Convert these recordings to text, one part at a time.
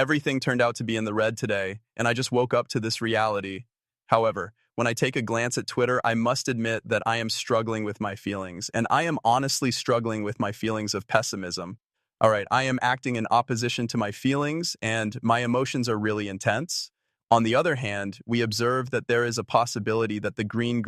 Everything turned out to be in the red today, and I just woke up to this reality. However, when I take a glance at Twitter, I must admit that I am struggling with my feelings, and I am honestly struggling with my feelings of pessimism. All right, I am acting in opposition to my feelings, and my emotions are really intense. On the other hand, we observe that there is a possibility that the green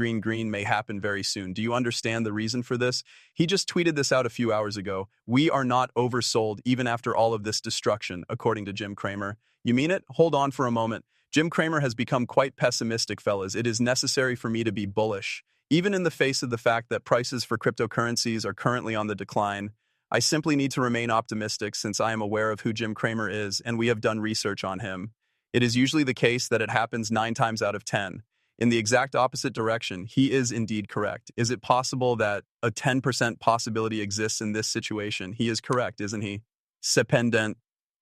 may happen very soon. Do you understand the reason for this? He just tweeted this out a few hours ago. We are not oversold even after all of this destruction, according to Jim Cramer. You mean it? Hold on for a moment. Jim Cramer has become quite pessimistic, fellas. It is necessary for me to be bullish. Even in the face of the fact that prices for cryptocurrencies are currently on the decline, I simply need to remain optimistic since I am aware of who Jim Cramer is and we have done research on him. It is usually the case that it happens 9 times out of 10. In the exact opposite direction, he is indeed correct. Is it possible that a 10% possibility exists in this situation? He is correct, isn't he? Cependant,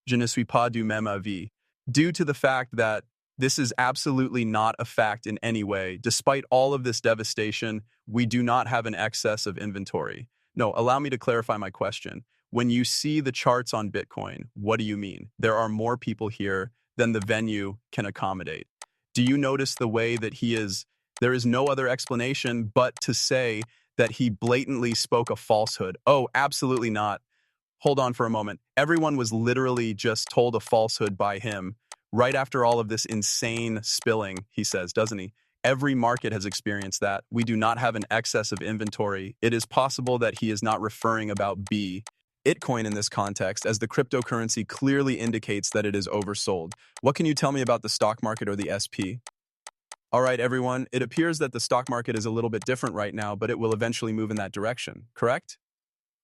je ne suis pas du même avis. Due to the fact that this is absolutely not a fact in any way, despite all of this devastation, we do not have an excess of inventory. No, allow me to clarify my question. When you see the charts on Bitcoin, what do you mean? There are more people here than the venue can accommodate. Do you notice the way that there is no other explanation but to say that he blatantly spoke a falsehood? Oh, absolutely not. Hold on for a moment. Everyone was literally just told a falsehood by him right after all of this insane spilling, he says, doesn't he? Every market has experienced that. We do not have an excess of inventory. It is possible that he is not referring about Bitcoin in this context, as the cryptocurrency clearly indicates that it is oversold. What can you tell me about the stock market or the SP? All right, everyone, it appears that the stock market is a little bit different right now, but it will eventually move in that direction, correct?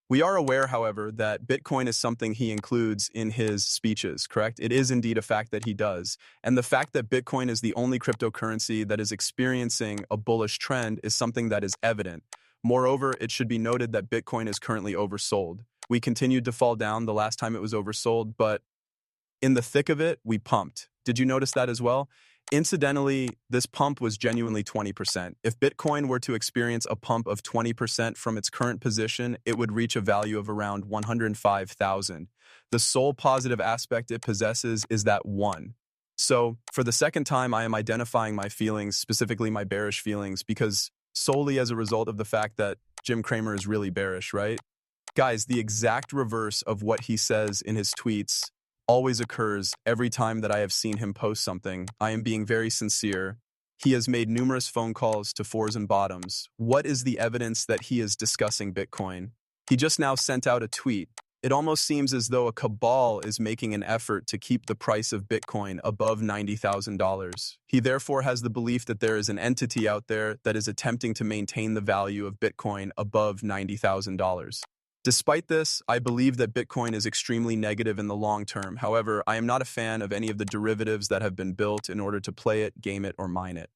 We are aware, however, that Bitcoin is something he includes in his speeches, correct? It is indeed a fact that he does. And the fact that Bitcoin is the only cryptocurrency that is experiencing a bullish trend is something that is evident. Moreover, it should be noted that Bitcoin is currently oversold. We continued to fall down the last time it was oversold, but in the thick of it, we pumped. Did you notice that as well? Incidentally, this pump was genuinely 20%. If Bitcoin were to experience a pump of 20% from its current position, it would reach a value of around 105,000. The sole positive aspect it possesses is that one. So, for the second time, I am identifying my feelings, specifically my bearish feelings, because solely as a result of the fact that Jim Cramer is really bearish, right? Guys, the exact reverse of what he says in his tweets always occurs every time that I have seen him post something. I am being very sincere. He has made numerous phone calls to fours and bottoms. What is the evidence that he is discussing Bitcoin? He just now sent out a tweet. It almost seems as though a cabal is making an effort to keep the price of Bitcoin above $90,000. He therefore has the belief that there is an entity out there that is attempting to maintain the value of Bitcoin above $90,000. Despite this, I believe that Bitcoin is extremely negative in the long term. However, I am not a fan of any of the derivatives that have been built in order to play it, game it, or mine it.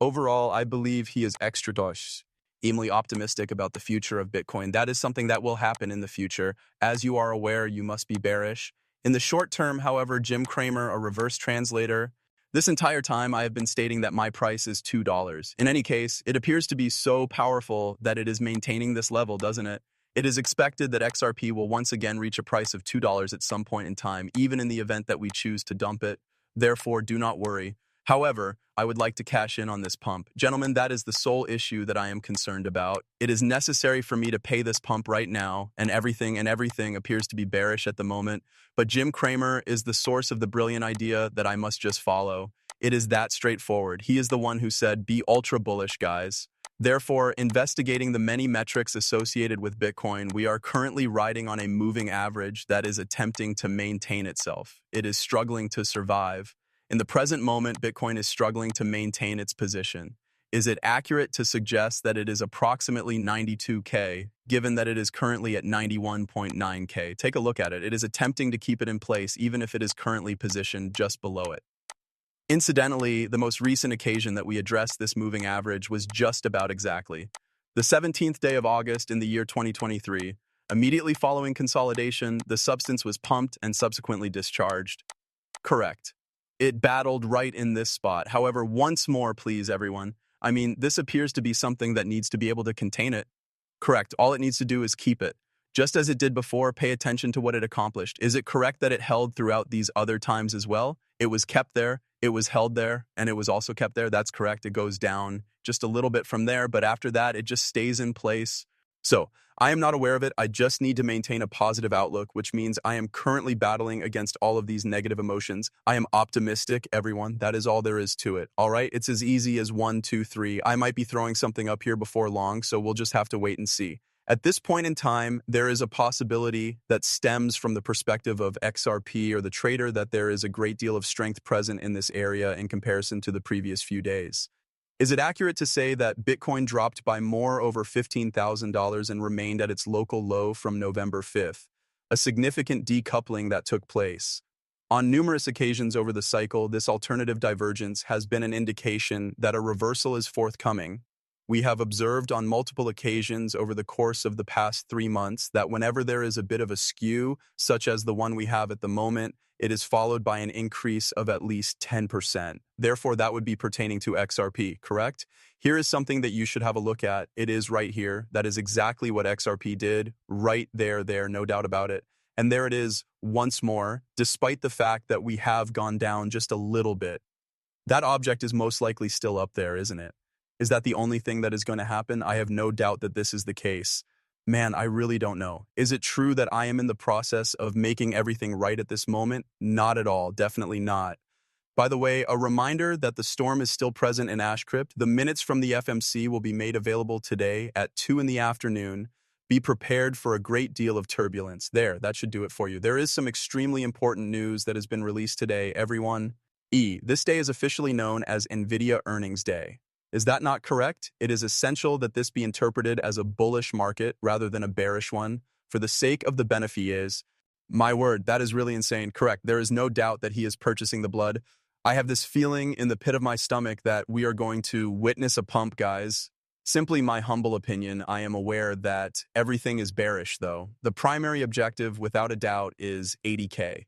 Overall, I believe he is extremely optimistic about the future of Bitcoin. That is something that will happen in the future. As you are aware, you must be bearish. In the short term, however, Jim Cramer, a reverse translator, this entire time I have been stating that my price is $2. In any case, it appears to be so powerful that it is maintaining this level, doesn't it? It is expected that XRP will once again reach a price of $2 at some point in time, even in the event that we choose to dump it. Therefore, do not worry. However, I would like to cash in on this pump. Gentlemen, that is the sole issue that I am concerned about. It is necessary for me to pay this pump right now, and everything appears to be bearish at the moment. But Jim Cramer is the source of the brilliant idea that I must just follow. It is that straightforward. He is the one who said, be ultra bullish, guys. Therefore, investigating the many metrics associated with Bitcoin, we are currently riding on a moving average that is attempting to maintain itself. It is struggling to survive. In the present moment, Bitcoin is struggling to maintain its position. Is it accurate to suggest that it is approximately 92K, given that it is currently at 91.9K? Take a look at it. It is attempting to keep it in place, even if it is currently positioned just below it. Incidentally, the most recent occasion that we addressed this moving average was just about exactly the 17th day of August in the year 2023. Immediately following consolidation, the substance was pumped and subsequently discharged. Correct. It battled right in this spot. However, once more, please, everyone. I mean, this appears to be something that needs to be able to contain it. Correct. All it needs to do is keep it. Just as it did before, pay attention to what it accomplished. Is it correct that it held throughout these other times as well? It was kept there, it was held there, and it was also kept there. That's correct. It goes down just a little bit from there, but after that, it just stays in place. So, I am not aware of it. I just need to maintain a positive outlook, which means I am currently battling against all of these negative emotions. I am optimistic, everyone. That is all there is to it. All right? It's as easy as 1, 2, 3. I might be throwing something up here before long, so we'll just have to wait and see. At this point in time, there is a possibility that stems from the perspective of XRP or the trader that there is a great deal of strength present in this area in comparison to the previous few days. Is it accurate to say that Bitcoin dropped by more over $15,000 and remained at its local low from November 5th? A significant decoupling that took place. On numerous occasions over the cycle, this alternative divergence has been an indication that a reversal is forthcoming. We have observed on multiple occasions over the course of the past 3 months that whenever there is a bit of a skew, such as the one we have at the moment, it is followed by an increase of at least 10%. Therefore, that would be pertaining to XRP, correct? Here is something that you should have a look at. It is right here. That is exactly what XRP did. Right there, no doubt about it. And there it is once more, despite the fact that we have gone down just a little bit. That object is most likely still up there, isn't it? Is that the only thing that is going to happen? I have no doubt that this is the case. Man, I really don't know. Is it true that I am in the process of making everything right at this moment? Not at all. Definitely not. By the way, a reminder that the storm is still present in Ashcrypt. The minutes from the FMC will be made available today at 2 in the afternoon. Be prepared for a great deal of turbulence. There, that should do it for you. There is some extremely important news that has been released today, everyone. This day is officially known as NVIDIA Earnings Day. Is that not correct? It is essential that this be interpreted as a bullish market rather than a bearish one, for the sake of the benefit. My word, that is really insane. Correct. There is no doubt that he is purchasing the blood. I have this feeling in the pit of my stomach that we are going to witness a pump, guys. Simply my humble opinion, I am aware that everything is bearish, though. The primary objective, without a doubt, is 80K.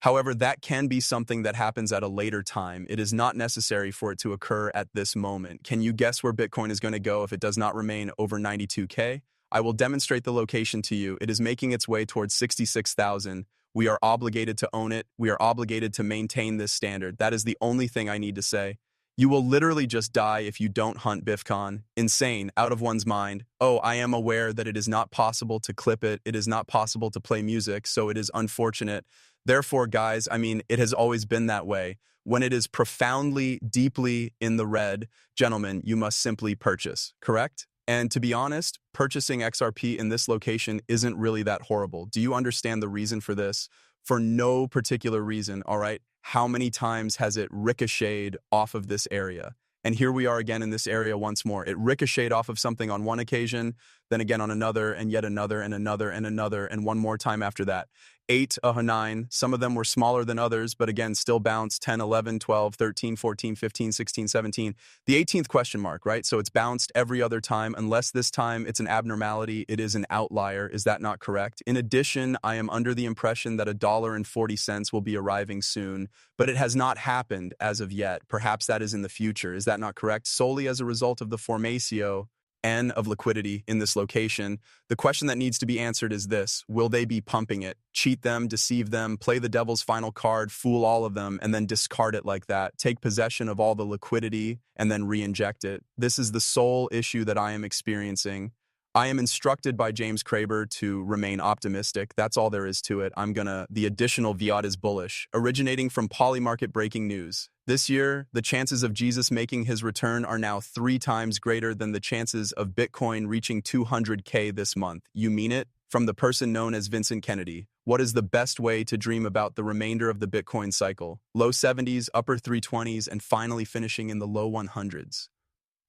However, that can be something that happens at a later time. It is not necessary for it to occur at this moment. Can you guess where Bitcoin is going to go if it does not remain over 92K? I will demonstrate the location to you. It is making its way towards 66,000. We are obligated to own it. We are obligated to maintain this standard. That is the only thing I need to say. You will literally just die if you don't hunt BIFCON. Insane, out of one's mind. Oh, I am aware that it is not possible to clip it. It is not possible to play music, so it is unfortunate. Therefore, guys, it has always been that way. When it is profoundly, deeply in the red, gentlemen, you must simply purchase, correct? And to be honest, purchasing XRP in this location isn't really that horrible. Do you understand the reason for this? For no particular reason, all right? How many times has it ricocheted off of this area? And here we are again in this area once more. It ricocheted off of something on one occasion, then again on another, and yet another, and another, and another, and one more time after that. 8, 9, some of them were smaller than others, but again, still bounced 10, 11, 12, 13, 14, 15, 16, 17. The 18th question mark, right? So it's bounced every other time, unless this time it's an abnormality, it is an outlier. Is that not correct? In addition, I am under the impression that $1.40 will be arriving soon, but it has not happened as of yet. Perhaps that is in the future. Is that not correct? Solely as a result of the formatio N of liquidity in this location. The question that needs to be answered is this: will they be pumping it? Cheat them, deceive them, play the devil's final card, fool all of them, and then discard it like that? Take possession of all the liquidity and then re-inject it? This is the sole issue that I am experiencing. I am instructed by James Craber to remain optimistic. That's all there is to it. The additional fiat is bullish, originating from Polymarket breaking news. This year, the chances of Jesus making his return are now 3 times greater than the chances of Bitcoin reaching 200K this month. You mean it? From the person known as Vincent Kennedy. What is the best way to dream about the remainder of the Bitcoin cycle? Low 70s, upper 320s, and finally finishing in the low 100s.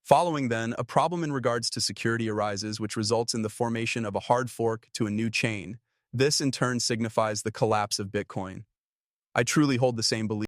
Following then, a problem in regards to security arises, which results in the formation of a hard fork to a new chain. This in turn signifies the collapse of Bitcoin. I truly hold the same belief.